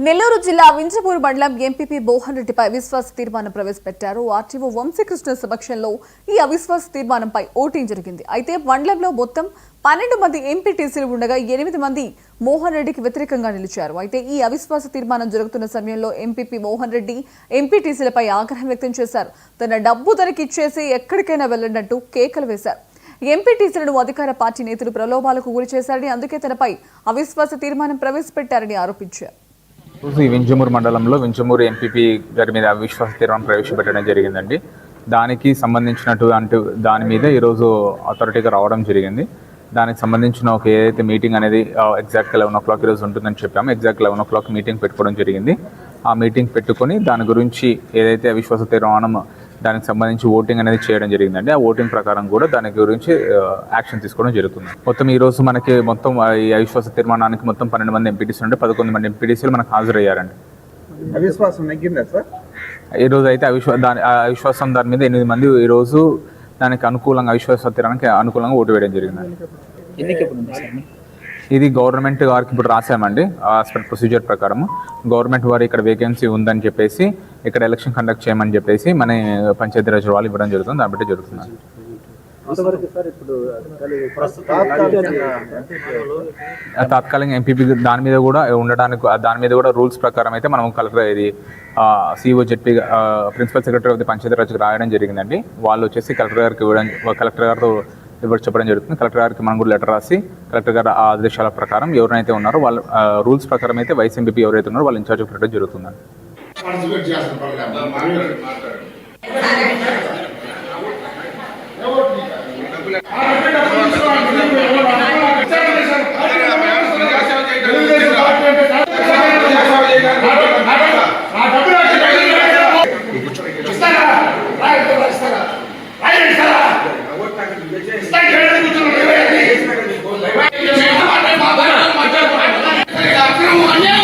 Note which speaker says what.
Speaker 1: నెల్లూరు జిల్లా వింజమూరు మండలం ఎంపీపీ మోహన్ రెడ్డిపై అవిశ్వాస తీర్మానం ప్రవేశపెట్టారు. ఆర్టీఓ వంశీకృష్ణ సమక్షంలో ఈ అవిశ్వాస తీర్మానంపై ఓటింగ్ జరిగింది. అయితే మండలంలో మొత్తం 12 మంది ఎంపీటీసీలు ఉండగా 8 మంది మోహన్ రెడ్డికి వ్యతిరేకంగా నిలిచారు. అయితే ఈ అవిశ్వాస తీర్మానం జరుగుతున్న సమయంలో ఎంపీపీ మోహన్ రెడ్డి ఎంపీటీసీలపై ఆగ్రహం వ్యక్తం చేశారు. తన డబ్బు తనకిచ్చేసి ఎక్కడికైనా వెళ్లడంటూ కేకలు వేశారు. ఎంపీటీసీలను అధికార పార్టీ నేతలు ప్రలోభాలకు గురి చేశారని, అందుకే తనపై అవిశ్వాస తీర్మానం ప్రవేశపెట్టారని ఆరోపించారు.
Speaker 2: ఈ వింజమూరు మండలంలో వింజమూరు ఎంపీపీ గారి మీద అవిశ్వాస తీర్మానం ప్రవేశపెట్టడం జరిగిందండి. దానికి సంబంధించినటువంటి దాని మీద ఈరోజు అథారిటీగా రావడం జరిగింది. దానికి సంబంధించిన ఒక ఏదైతే మీటింగ్ అనేది ఎగ్జాక్ట్గా 11 o'clock ఈరోజు ఉంటుందని చెప్పాము. ఎగ్జాక్ట్ 11 o'clock మీటింగ్ పెట్టుకోవడం జరిగింది. ఆ మీటింగ్ పెట్టుకొని దాని గురించి ఏదైతే అవిశ్వాస తీర్మానం దానికి సంబంధించి ఓటింగ్ అనేది చేయడం జరిగిందండి. ఆ ఓటింగ్ ప్రకారం కూడా దాని గురించి యాక్షన్ తీసుకోవడం జరుగుతుంది. మొత్తం ఈ రోజు మనకి మొత్తం ఈ అవిశ్వాస తీర్మానానికి మొత్తం 12 మంది ఎంపీటీసీలు ఉంటే 11 మంది ఎంపీటీసీలు మనకు హాజరయ్యారండి. ఈ రోజు అయితే అవిశ్వాసం దాని మీద 8 మంది ఈ రోజు దానికి అనుకూలంగా అవిశ్వాస తీర్మానానికి అనుకూలంగా ఓటు వేయడం జరిగిందండి. ఇది గవర్నమెంట్ వారికి ఇప్పుడు రాసామండి. యాజ్ పర్ ప్రొసీజర్ ప్రకారం గవర్నమెంట్ వారు ఇక్కడ వేకెన్సీ ఉందని చెప్పేసి ఇక్కడ ఎలక్షన్ కండక్ట్ చేయమని చెప్పేసి మన పంచాయతీరాజ్ వాళ్ళు ఇవ్వడం జరుగుతుంది. దాన్ని బట్టి జరుగుతుంది. తాత్కాలిక ఎంపీపీ దాని మీద కూడా ఉండడానికి దాని మీద కూడా రూల్స్ ప్రకారం అయితే మనం కలెక్టర్ ఇది CEO Z P principal secretary of the పంచాయతీరాజ్కి రాయడం జరిగిందండి. వాళ్ళు వచ్చేసి కలెక్టర్ గారికి కలెక్టర్ గారితో చెప్పడం జరుగుతుంది. కలెక్టర్ గారికి మనం కూడా లెటర్ రాసి కలెక్టర్ గారి ఆదేశాల ప్రకారం ఎవరైతే ఉన్నారో వాళ్ళ రూల్స్ ప్రకారం అయితే వైస్ ఎంపీపీ ఎవరైతే ఉన్నారో వాళ్ళు ఇన్ఛార్జ్ పెట్టడం జరుగుతుందండి.
Speaker 3: అన్యాయం